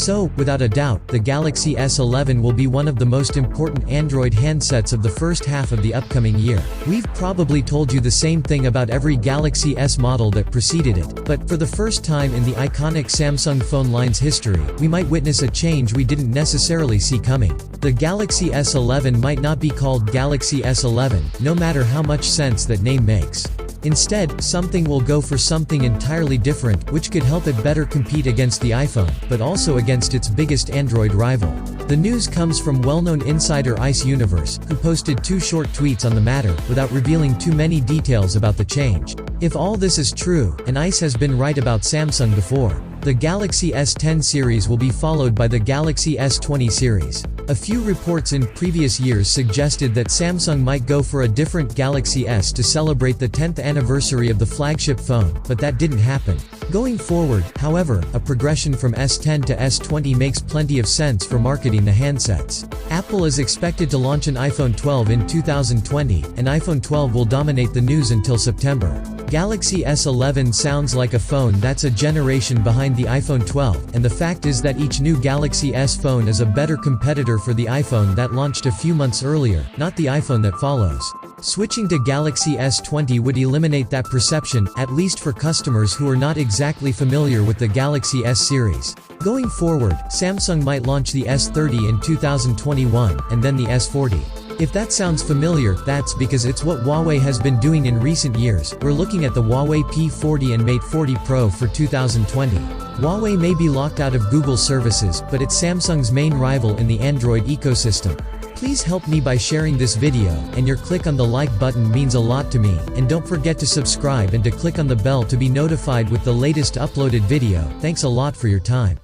So, without a doubt, the Galaxy S11 will be one of the most important Android handsets of the first half of the upcoming year. We've probably told you the same thing about every Galaxy S model that preceded it, but for the first time in the iconic Samsung phone line's history, we might witness a change we didn't necessarily see coming. The Galaxy S11 might not be called Galaxy S11, no matter how much sense that name makes. Instead, something will go for something entirely different, which could help it better compete against the iPhone, but also against its biggest Android rival. The news comes from well-known insider Ice Universe, who posted 2 short tweets on the matter, without revealing too many details about the change. If all this is true, and Ice has been right about Samsung before, the Galaxy S10 series will be followed by the Galaxy S20 series. A few reports in previous years suggested that Samsung might go for a different Galaxy S to celebrate the 10th anniversary of the flagship phone, but that didn't happen. Going forward, however, a progression from S10 to S20 makes plenty of sense for marketing the handsets. Apple is expected to launch an iPhone 12 in 2020, and iPhone 12 will dominate the news until September. Galaxy S11 sounds like a phone that's a generation behind the iPhone 12, and the fact is that each new Galaxy S phone is a better competitor for the iPhone that launched a few months earlier, not the iPhone that follows. Switching to Galaxy S20 would eliminate that perception, at least for customers who are not exactly familiar with the Galaxy S series. Going forward, Samsung might launch the S30 in 2021, and then the S40. If that sounds familiar, that's because it's what Huawei has been doing in recent years. We're looking at the Huawei P40 and Mate 40 Pro for 2020. Huawei may be locked out of Google services, but it's Samsung's main rival in the Android ecosystem. Please help me by sharing this video, and your click on the like button means a lot to me, and don't forget to subscribe and to click on the bell to be notified with the latest uploaded video. Thanks a lot for your time.